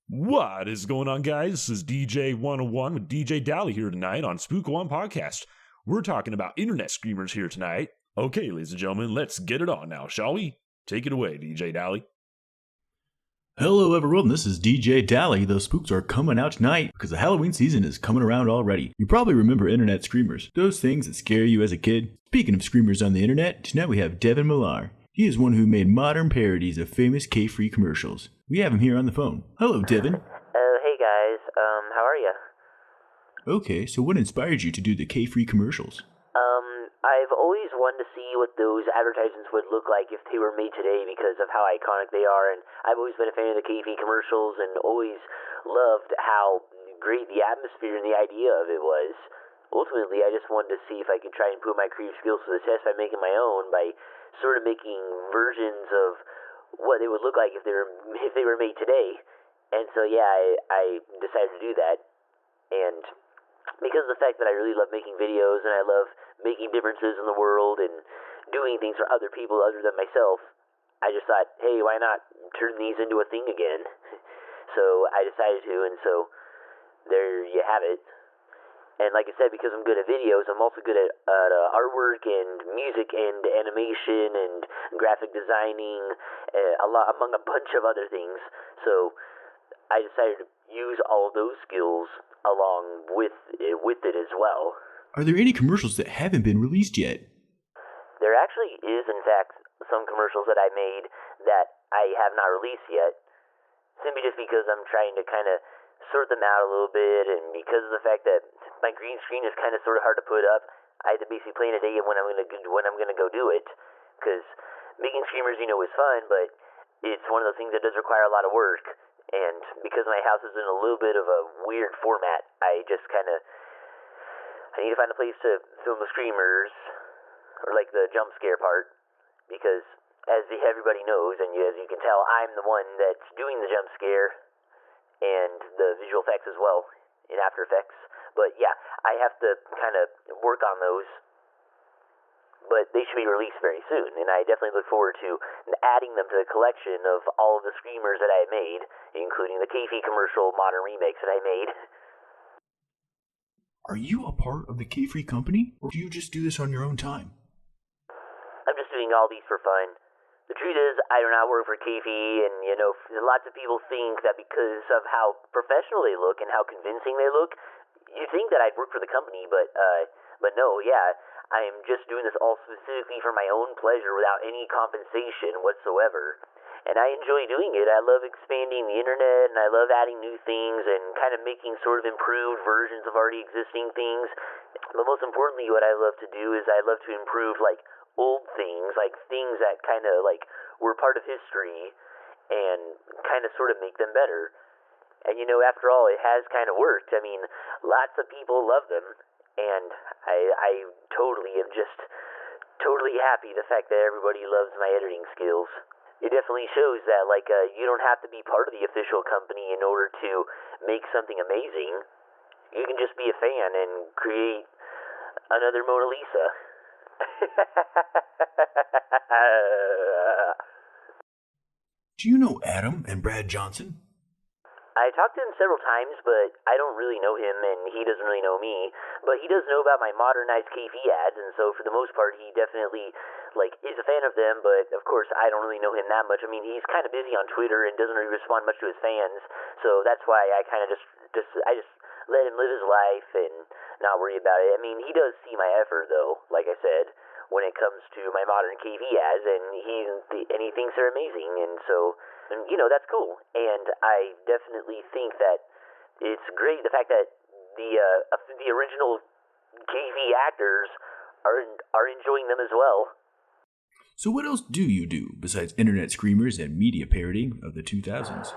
What is going on, guys? This is DJ 101 with DJ Dally here tonight on SPOOK1 podcast. We're talking about internet screamers here tonight. Okay, ladies and gentlemen, let's get it on now, shall we? Take it away, DJ Dally. Hello everyone, this is DJ Dally. Those spooks are coming out tonight because the Halloween season is coming around already. You probably remember internet screamers, those things that scare you as a kid. Speaking of screamers on the internet, tonight we have Devin Millar. He is one who made modern parodies of famous K-Free commercials. We have him here on the phone. Hello, Devin. Hey guys, how are ya? Okay, so what inspired you to do the K-Free commercials? I've always wanted to see what those advertisements would look like if they were made today because of how iconic they are, and I've always been a fan of the KV commercials and always loved how great the atmosphere and the idea of it was. Ultimately, I just wanted to see if I could try and put my creative skills to the test by making my own, by sort of making versions of what they would look like if they were made today. And so, yeah, I decided to do that, and because of the fact that I really love making videos and I love making differences in the world and doing things for other people other than myself, I just thought, hey, why not turn these into a thing again? So I decided to, and so there you have it. And like I said, because I'm good at videos, I'm also good at artwork and music and animation and graphic designing, among a bunch of other things. So I decided to use all those skills along with it as well. Are there any commercials that haven't been released yet? There actually is, in fact, some commercials that I made that I have not released yet, simply just because I'm trying to kind of sort them out a little bit, and because of the fact that my green screen is kind of sort of hard to put up, I had to basically plan a day when I'm gonna go do it, because making streamers, is fun, but it's one of those things that does require a lot of work. And because my house is in a little bit of a weird format, I need to find a place to film the screamers, or like the jump scare part, because as everybody knows, and as you can tell, I'm the one that's doing the jump scare and the visual effects as well in After Effects. But yeah, I have to kind of work on those, but they should be released very soon, and I definitely look forward to adding them to the collection of all of the screamers that I made, including the KV commercial modern remakes that I made. Are you a part of the K-Free company, or do you just do this on your own time? I'm just doing all these for fun. The truth is, I do not work for KV, and lots of people think that because of how professional they look and how convincing they look, you think that I'd work for the company, but no, yeah, I'm just doing this all specifically for my own pleasure without any compensation whatsoever. And I enjoy doing it. I love expanding the internet, and I love adding new things and kind of making sort of improved versions of already existing things. But most importantly, what I love to do is I love to improve, like, old things, like things that kind of, like, were part of history and kind of sort of make them better. And, after all, it has kind of worked. I mean, lots of people love them, and I totally am just totally happy the fact that everybody loves my editing skills. It definitely shows that, like, you don't have to be part of the official company in order to make something amazing. You can just be a fan and create another Mona Lisa. Do you know Adam and Brad Johnson? I talked to him several times, but I don't really know him, and he doesn't really know me. But he does know about my modernized KV ads, and so for the most part, he definitely, is a fan of them, but of course, I don't really know him that much. I mean, he's kind of busy on Twitter and doesn't really respond much to his fans, so that's why I kind of just let him live his life and not worry about it. I mean, he does see my effort, though, like I said, when it comes to my modern KV ads, and he thinks they're amazing, and so... And, that's cool. And I definitely think that it's great the fact that the original KV actors are enjoying them as well. So what else do you do besides internet screamers and media parodying of the 2000s?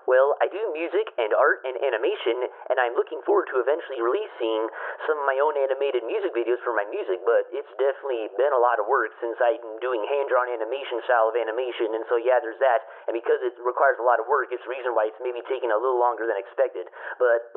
Well, I do music and art and animation, and I'm looking forward to eventually releasing some of my own animated music videos for my music, but it's definitely been a lot of work since I'm doing hand-drawn animation style of animation, and so yeah, there's that, and because it requires a lot of work, it's the reason why it's maybe taking a little longer than expected, but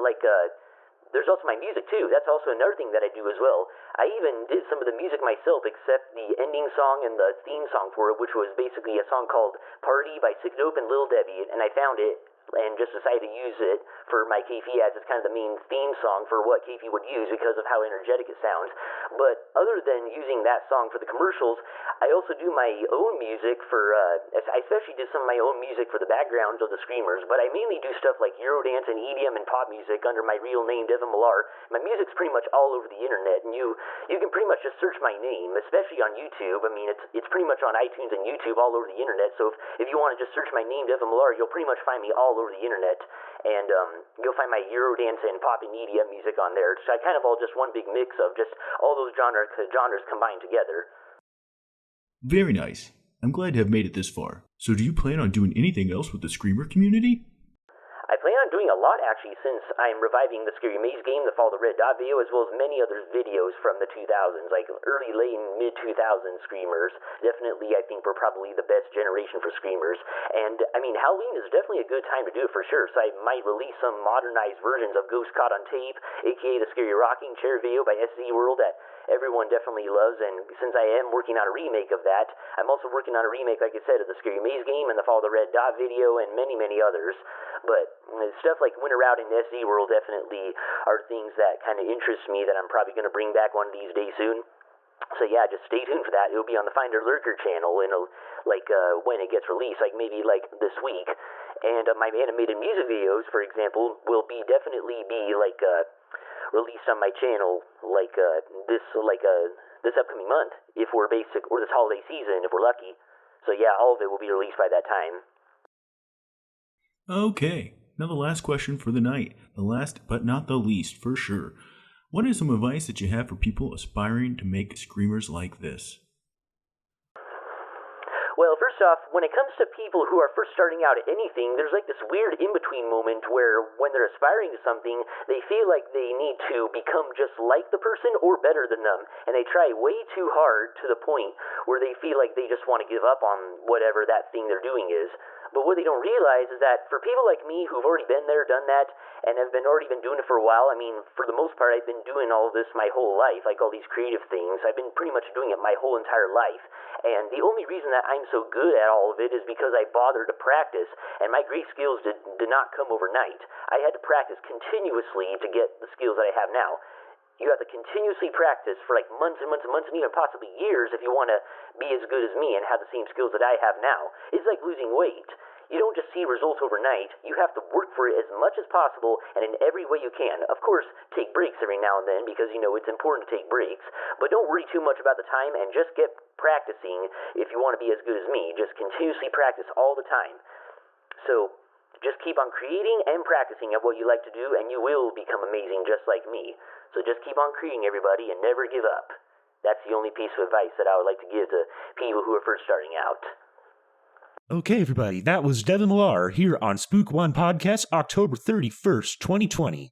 there's also my music too. That's also another thing that I do as well. I even did some of the music myself, except the ending song and the theme song for it, which was basically a song called Party by Sick Dope and Lil Debbie, and I found it and just decided to use it for my Keefe ads. It's kind of the main theme song for what Keefe would use because of how energetic it sounds. But other than using that song for the commercials, I also do my own music for, I especially did some of my own music for the backgrounds of the Screamers, but I mainly do stuff like Eurodance and EDM and pop music under my real name, Devin Millar. My music's pretty much all over the internet, and you can pretty much just search my name, especially on YouTube. I mean, it's pretty much on iTunes and YouTube all over the internet, so if you want to just search my name, Devin Millar, you'll pretty much find me all over the internet, and you'll find my Eurodance and pop and EDM music on there. So I kind of all just one big mix of just all those genres combined together. Very nice. I'm glad to have made it this far. So do you plan on doing anything else with the Screamer community? I plan on doing a lot, actually, since I'm reviving the Scary Maze game, the Follow the Red Dot video, as well as many other videos from the 2000s, like early, late, and mid-2000s Screamers. Definitely, I think we're probably the best generation for Screamers. And, I mean, Halloween is definitely a good time to do it for sure, so I might release some modernized versions of Ghost Caught on Tape, aka the Scary Rocking Chair video by SZ World that everyone definitely loves, and since I am working on a remake of that, I'm also working on a remake, like I said, of the Scary Maze game and the Follow the Red Dot video and many, many others. But stuff like Winter Out and SZ World definitely are things that kind of interest me that I'm probably going to bring back one of these days soon. So yeah, just stay tuned for that. It'll be on the Finder Lurker channel, when it gets released, like maybe like this week. And my animated music videos, for example, will definitely be released on my channel this upcoming month or this holiday season if we're lucky. So yeah, all of it will be released by that time. Okay, now the last question for the night. The last but not the least, for sure. What is some advice that you have for people aspiring to make Screamers like this? Well, first off, when it comes to people who are first starting out at anything, there's like this weird in-between moment where when they're aspiring to something, they feel like they need to become just like the person or better than them, and they try way too hard to the point where they feel like they just want to give up on whatever that thing they're doing is. But what they don't realize is that for people like me who've already been there, done that, and have already been doing it for a while, I mean, for the most part, I've been doing all this my whole life, like all these creative things. I've been pretty much doing it my whole entire life. And the only reason that I'm so good at all of it is because I bothered to practice, and my great skills did not come overnight. I had to practice continuously to get the skills that I have now. You have to continuously practice for like months and months and months and even possibly years if you want to be as good as me and have the same skills that I have now. It's like losing weight. You don't just see results overnight. You have to work for it as much as possible and in every way you can. Of course, take breaks every now and then because, it's important to take breaks. But don't worry too much about the time and just get practicing if you want to be as good as me. Just continuously practice all the time. So just keep on creating and practicing at what you like to do, and you will become amazing just like me. So just keep on creating, everybody, and never give up. That's the only piece of advice that I would like to give to people who are first starting out. Okay, everybody, that was Devin Millar here on SPOOK1 Podcast, October 31st, 2020.